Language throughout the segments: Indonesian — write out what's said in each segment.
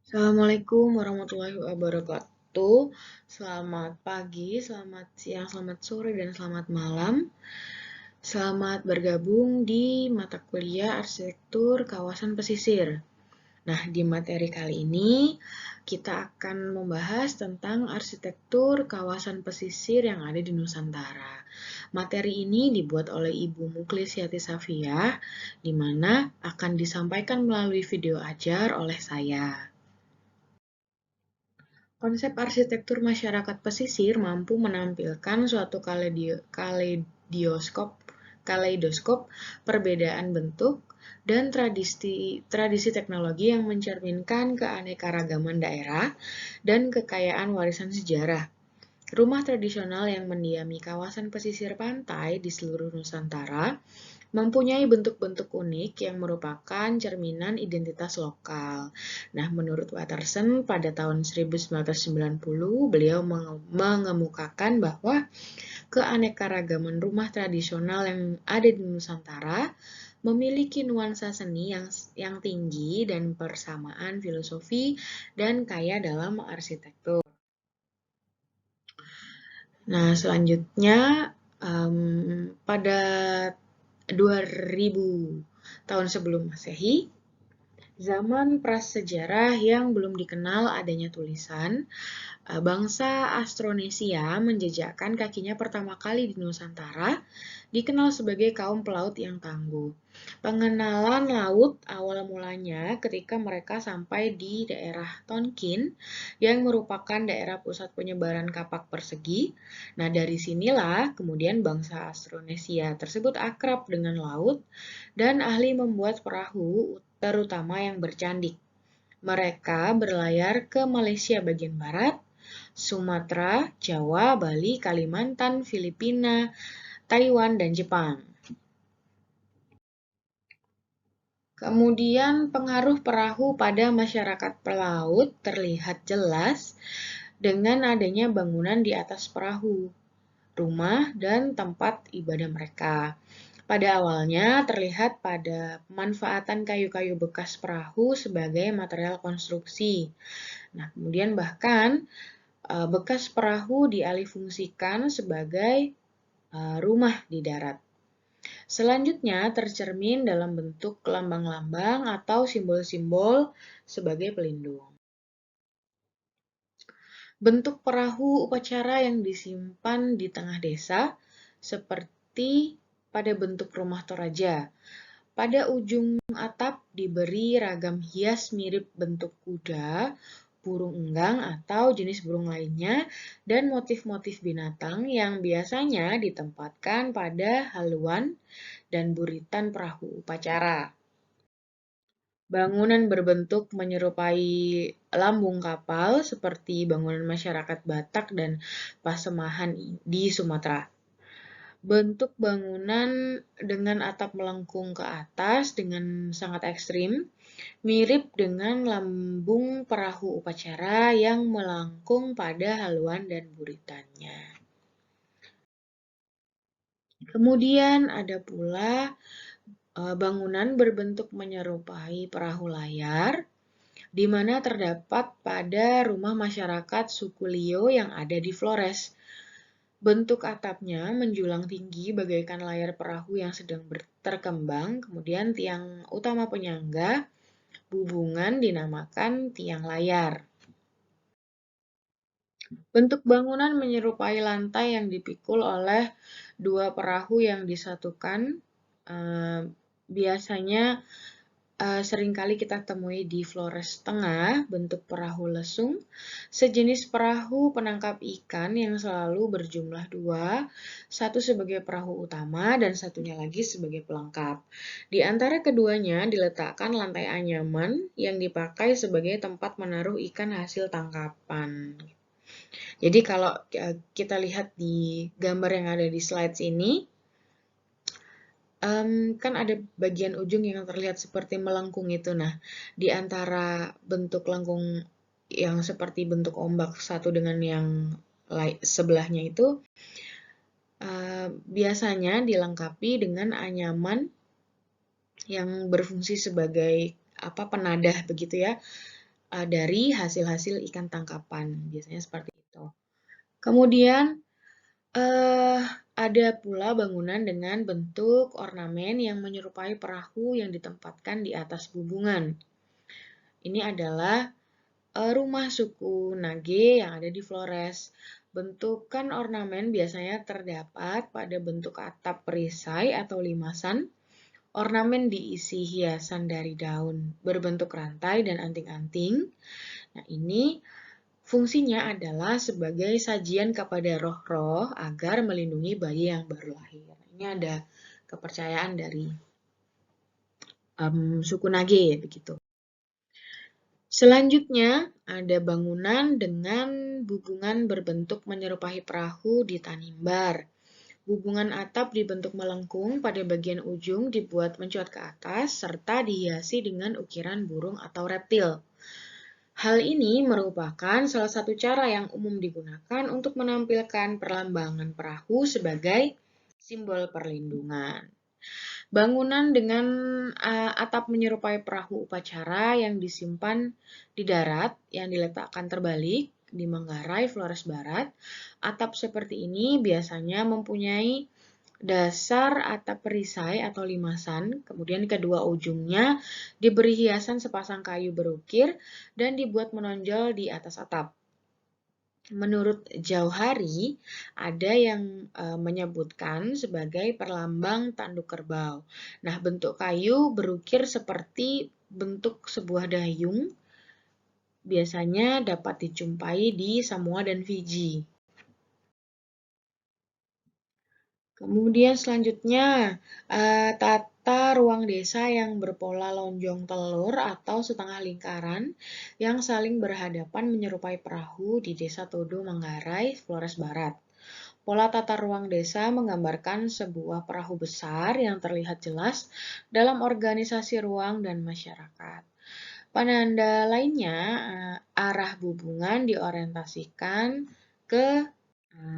Assalamualaikum warahmatullahi wabarakatuh. Selamat pagi, selamat siang, selamat sore, dan selamat malam. Selamat bergabung di mata kuliah Arsitektur Kawasan Pesisir. Nah, di materi kali ini kita akan membahas tentang arsitektur kawasan pesisir yang ada di Nusantara. Materi ini dibuat oleh Ibu Muklisyati Safiah, di mana akan disampaikan melalui video ajar oleh saya. Konsep arsitektur masyarakat pesisir mampu menampilkan suatu kaleidoskop perbedaan bentuk dan tradisi teknologi yang mencerminkan keanekaragaman daerah dan kekayaan warisan sejarah. Rumah tradisional yang mendiami kawasan pesisir pantai di seluruh Nusantara mempunyai bentuk-bentuk unik yang merupakan cerminan identitas lokal. Nah, menurut Watterson pada tahun 1990, beliau mengemukakan bahwa keanekaragaman rumah tradisional yang ada di Nusantara memiliki nuansa seni yang tinggi dan persamaan filosofi dan kaya dalam arsitektur. Nah, selanjutnya pada 2000 tahun sebelum Masehi, zaman prasejarah yang belum dikenal adanya tulisan, bangsa Austronesia menjejakkan kakinya pertama kali di Nusantara, dikenal sebagai kaum pelaut yang tangguh. Pengenalan laut awal mulanya ketika mereka sampai di daerah Tonkin, yang merupakan daerah pusat penyebaran kapak persegi. Nah, dari sinilah kemudian bangsa Austronesia tersebut akrab dengan laut dan ahli membuat perahu, terutama yang bercandik. Mereka berlayar ke Malaysia bagian barat, Sumatera, Jawa, Bali, Kalimantan, Filipina, Taiwan, dan Jepang. Kemudian pengaruh perahu pada masyarakat pelaut terlihat jelas dengan adanya bangunan di atas perahu, rumah, dan tempat ibadah mereka. Pada awalnya terlihat pada pemanfaatan kayu-kayu bekas perahu sebagai material konstruksi. Nah, kemudian bahkan bekas perahu dialihfungsikan sebagai rumah di darat. Selanjutnya tercermin dalam bentuk lambang-lambang atau simbol-simbol sebagai pelindung. Bentuk perahu upacara yang disimpan di tengah desa seperti pada bentuk rumah Toraja. Pada ujung atap diberi ragam hias mirip bentuk kuda, burung enggang, atau jenis burung lainnya, dan motif-motif binatang yang biasanya ditempatkan pada haluan dan buritan perahu upacara. Bangunan berbentuk menyerupai lambung kapal seperti bangunan masyarakat Batak dan Pasemahan di Sumatera. Bentuk bangunan dengan atap melengkung ke atas dengan sangat ekstrim, mirip dengan lambung perahu upacara yang melengkung pada haluan dan buritannya. Kemudian ada pula bangunan berbentuk menyerupai perahu layar, di mana terdapat pada rumah masyarakat suku Lio yang ada di Flores. Bentuk atapnya menjulang tinggi bagaikan layar perahu yang sedang terkembang, kemudian tiang utama penyangga bubungan dinamakan tiang layar. Bentuk bangunan menyerupai lantai yang dipikul oleh dua perahu yang disatukan. Biasanya seringkali kita temui di Flores Tengah, bentuk perahu lesung, sejenis perahu penangkap ikan yang selalu berjumlah dua, satu sebagai perahu utama dan satunya lagi sebagai pelengkap. Di antara keduanya diletakkan lantai anyaman yang dipakai sebagai tempat menaruh ikan hasil tangkapan. Jadi kalau kita lihat di gambar yang ada di slides ini, kan ada bagian ujung yang terlihat seperti melengkung itu. Nah, di antara bentuk lengkung yang seperti bentuk ombak satu dengan yang sebelahnya itu biasanya dilengkapi dengan anyaman yang berfungsi sebagai penadah begitu ya. dari hasil-hasil ikan tangkapan. Biasanya seperti itu. Kemudian ada pula bangunan dengan bentuk ornamen yang menyerupai perahu yang ditempatkan di atas bubungan. Ini adalah rumah suku Nage yang ada di Flores. Bentukan ornamen biasanya terdapat pada bentuk atap perisai atau limasan. Ornamen diisi hiasan dari daun berbentuk rantai dan anting-anting. Nah, ini fungsinya adalah sebagai sajian kepada roh-roh agar melindungi bayi yang baru lahir. Ini ada kepercayaan dari suku Nage begitu. Selanjutnya ada bangunan dengan bubungan berbentuk menyerupai perahu di Tanimbar. Bubungan atap dibentuk melengkung pada bagian ujung dibuat mencuat ke atas serta dihiasi dengan ukiran burung atau reptil. Hal ini merupakan salah satu cara yang umum digunakan untuk menampilkan perlambangan perahu sebagai simbol perlindungan. Bangunan dengan atap menyerupai perahu upacara yang disimpan di darat yang diletakkan terbalik di Manggarai, Flores Barat. Atap seperti ini biasanya mempunyai dasar atap perisai atau limasan, kemudian kedua ujungnya diberi hiasan sepasang kayu berukir dan dibuat menonjol di atas atap. Menurut Jauhari, ada yang menyebutkan sebagai perlambang tanduk kerbau. Nah, bentuk kayu berukir seperti bentuk sebuah dayung, biasanya dapat dijumpai di Samoa dan Fiji. Kemudian selanjutnya, tata ruang desa yang berpola lonjong telur atau setengah lingkaran yang saling berhadapan menyerupai perahu di Desa Todo, Manggarai, Flores Barat. Pola tata ruang desa menggambarkan sebuah perahu besar yang terlihat jelas dalam organisasi ruang dan masyarakat. Penanda lainnya, arah bubungan diorientasikan ke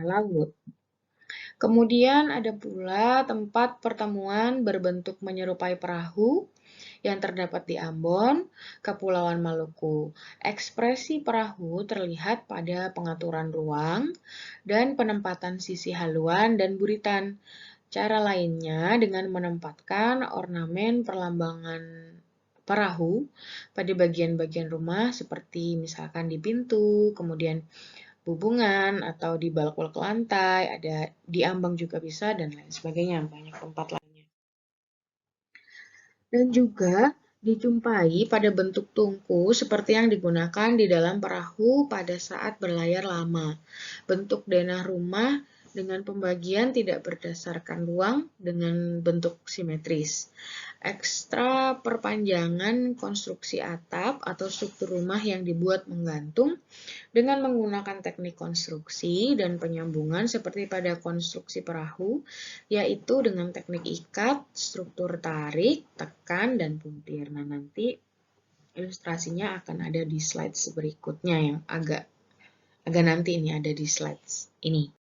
laut. Kemudian ada pula tempat pertemuan berbentuk menyerupai perahu yang terdapat di Ambon, Kepulauan Maluku. Ekspresi perahu terlihat pada pengaturan ruang dan penempatan sisi haluan dan buritan. Cara lainnya dengan menempatkan ornamen perlambangan perahu pada bagian-bagian rumah seperti misalkan di pintu, kemudian bubungan atau di balok-balok lantai, ada di ambang juga bisa dan lain sebagainya, banyak tempat lainnya. Dan juga dijumpai pada bentuk tungku seperti yang digunakan di dalam perahu pada saat berlayar lama. Bentuk denah rumah dengan pembagian tidak berdasarkan ruang dengan bentuk simetris. Ekstra perpanjangan konstruksi atap atau struktur rumah yang dibuat menggantung dengan menggunakan teknik konstruksi dan penyambungan seperti pada konstruksi perahu, yaitu dengan teknik ikat, struktur tarik, tekan, dan puntir. Nah, nanti ilustrasinya akan ada di slides berikutnya yang agak nanti ini ada di slides ini.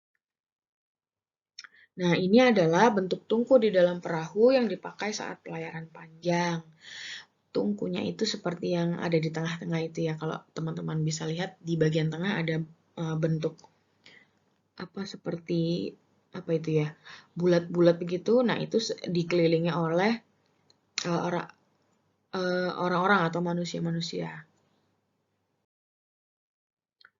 Nah, ini adalah bentuk tungku di dalam perahu yang dipakai saat pelayaran panjang. Tungkunya itu seperti yang ada di tengah-tengah itu ya. Kalau teman-teman bisa lihat di bagian tengah ada bentuk seperti apa itu ya, bulat-bulat begitu. Nah, itu dikelilingi oleh orang-orang atau manusia-manusia.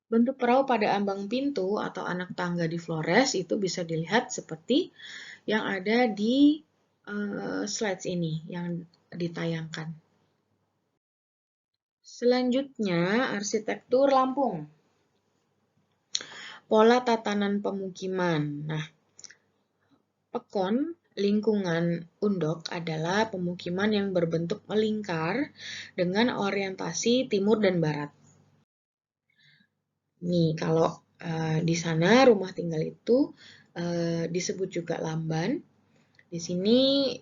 Bentuk perahu pada ambang pintu atau anak tangga di Flores itu bisa dilihat seperti yang ada di slides ini yang ditayangkan. Selanjutnya, arsitektur Lampung. Pola tatanan pemukiman. Nah, Pekon lingkungan Undok adalah pemukiman yang berbentuk melingkar dengan orientasi timur dan barat. Nih, kalau di sana rumah tinggal itu disebut juga lamban. Di sini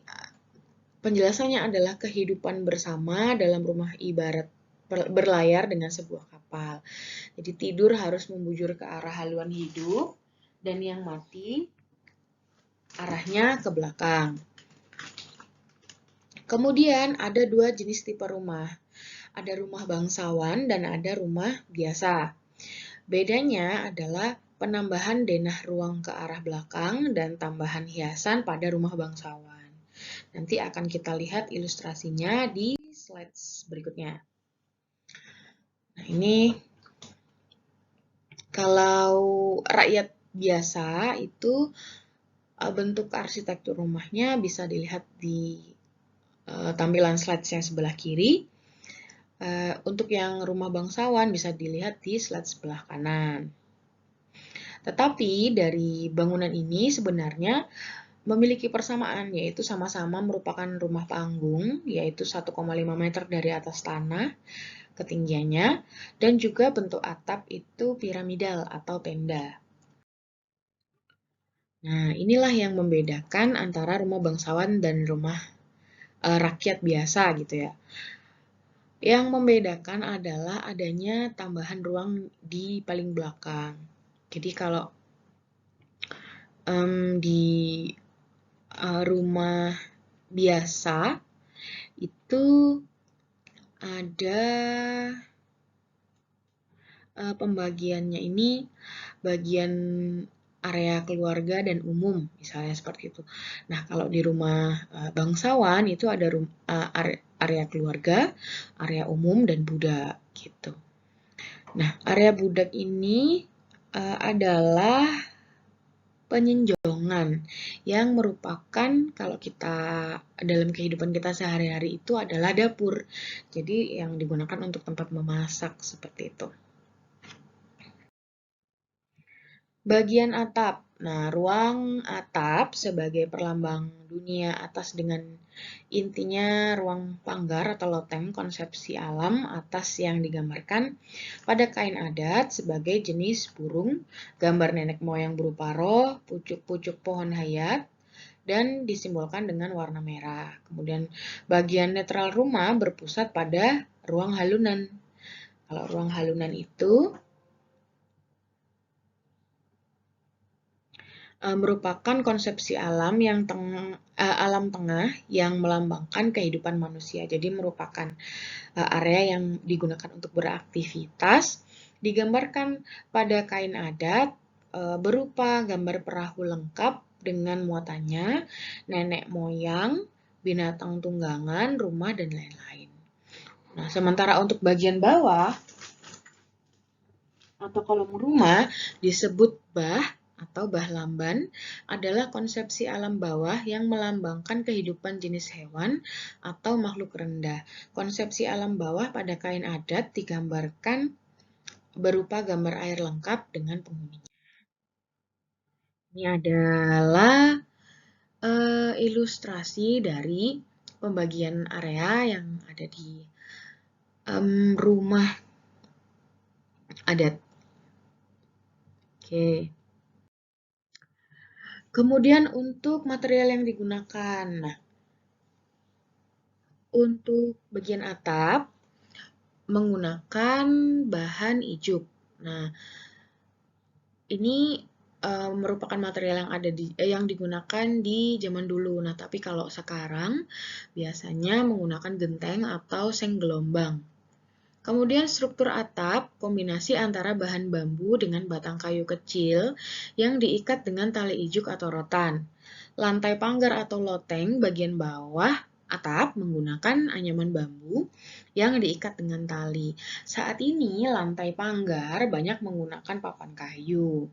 penjelasannya adalah kehidupan bersama dalam rumah ibarat berlayar dengan sebuah kapal. Jadi tidur harus membujur ke arah haluan hidup dan yang mati arahnya ke belakang. Kemudian ada dua jenis tipe rumah. Ada rumah bangsawan dan ada rumah biasa. Bedanya adalah penambahan denah ruang ke arah belakang dan tambahan hiasan pada rumah bangsawan. Nanti akan kita lihat ilustrasinya di slides berikutnya. Nah, ini kalau rakyat biasa itu bentuk arsitektur rumahnya bisa dilihat di tampilan slides yang sebelah kiri. Untuk yang rumah bangsawan bisa dilihat di slide sebelah kanan. Tetapi dari bangunan ini sebenarnya memiliki persamaan, yaitu sama-sama merupakan rumah panggung, yaitu 1,5 meter dari atas tanah ketinggiannya, dan juga bentuk atap itu piramidal atau tenda. Nah, inilah yang membedakan antara rumah bangsawan dan rumah rakyat biasa gitu ya. Yang membedakan adalah adanya tambahan ruang di paling belakang. Jadi kalau di rumah biasa itu ada pembagiannya ini bagian area keluarga dan umum, misalnya seperti itu. Nah, kalau di rumah bangsawan itu ada area keluarga, area umum, dan budak gitu. Nah, area budak ini adalah penyenjongan yang merupakan kalau kita dalam kehidupan kita sehari-hari itu adalah dapur. Jadi yang digunakan untuk tempat memasak seperti itu. Bagian atap. Nah, ruang atap sebagai perlambang dunia atas dengan intinya ruang panggar atau loteng konsepsi alam atas yang digambarkan pada kain adat sebagai jenis burung, gambar nenek moyang berupa roh, pucuk-pucuk pohon hayat, dan disimbolkan dengan warna merah. Kemudian bagian netral rumah berpusat pada ruang halunan. Kalau ruang halunan itu merupakan konsepsi alam yang alam tengah yang melambangkan kehidupan manusia. Jadi merupakan area yang digunakan untuk beraktivitas, digambarkan pada kain adat berupa gambar perahu lengkap dengan muatannya, nenek moyang, binatang tunggangan, rumah, dan lain-lain. Nah, sementara untuk bagian bawah atau kolom rumah disebut bah atau bah lamban adalah konsepsi alam bawah yang melambangkan kehidupan jenis hewan atau makhluk rendah. Konsepsi alam bawah pada kain adat digambarkan berupa gambar air lengkap dengan penghuninya. Ini adalah ilustrasi dari pembagian area yang ada di rumah adat. Oke. Kemudian untuk material yang digunakan. Nah, untuk bagian atap menggunakan bahan ijuk. Nah, ini merupakan material yang ada yang digunakan di zaman dulu. Nah, tapi kalau sekarang biasanya menggunakan genteng atau seng gelombang. Kemudian struktur atap kombinasi antara bahan bambu dengan batang kayu kecil yang diikat dengan tali ijuk atau rotan. Lantai panggar atau loteng bagian bawah atap menggunakan anyaman bambu yang diikat dengan tali. Saat ini lantai panggar banyak menggunakan papan kayu.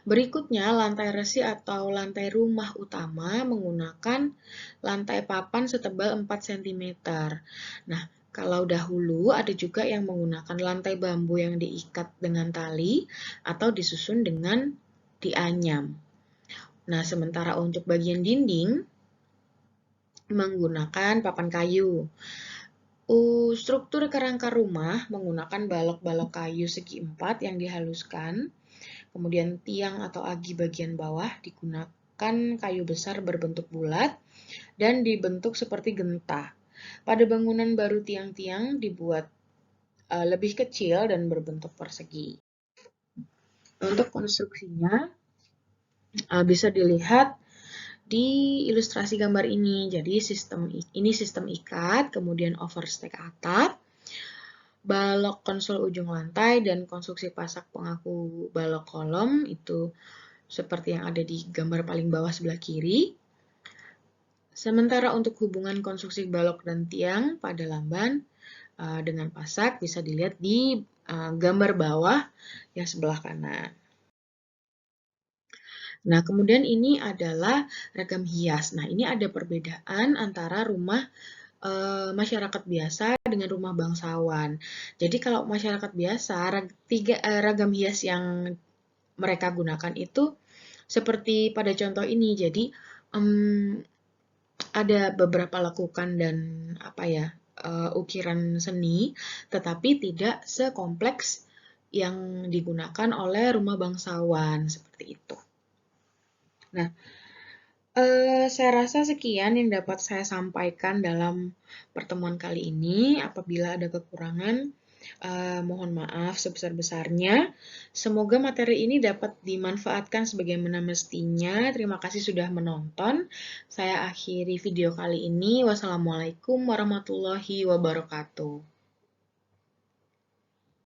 Berikutnya, lantai resi atau lantai rumah utama menggunakan lantai papan setebal 4 cm. Nah, kalau dahulu ada juga yang menggunakan lantai bambu yang diikat dengan tali atau disusun dengan dianyam. Nah, sementara untuk bagian dinding menggunakan papan kayu. Struktur kerangka rumah menggunakan balok-balok kayu segi empat yang dihaluskan. Kemudian tiang atau agi bagian bawah digunakan kayu besar berbentuk bulat dan dibentuk seperti genta. Pada bangunan baru tiang-tiang dibuat lebih kecil dan berbentuk persegi. Untuk konstruksinya bisa dilihat di ilustrasi gambar ini. Jadi sistem ikat, kemudian overstack atap, balok konsol ujung lantai, dan konstruksi pasak pengaku balok kolom itu seperti yang ada di gambar paling bawah sebelah kiri. Sementara untuk hubungan konstruksi balok dan tiang pada lamban dengan pasak bisa dilihat di gambar bawah yang sebelah kanan. Nah, kemudian ini adalah ragam hias. Nah, ini ada perbedaan antara rumah masyarakat biasa dengan rumah bangsawan. Jadi kalau masyarakat biasa, ragam hias yang mereka gunakan itu seperti pada contoh ini. Jadi ada beberapa lekukan dan ukiran seni, tetapi tidak sekompleks yang digunakan oleh rumah bangsawan seperti itu. Nah, saya rasa sekian yang dapat saya sampaikan dalam pertemuan kali ini. Apabila ada kekurangan, mohon maaf sebesar-besarnya. Semoga materi ini dapat dimanfaatkan sebagaimana mestinya. Terima kasih sudah menonton. Saya akhiri video kali ini. Wassalamualaikum warahmatullahi wabarakatuh.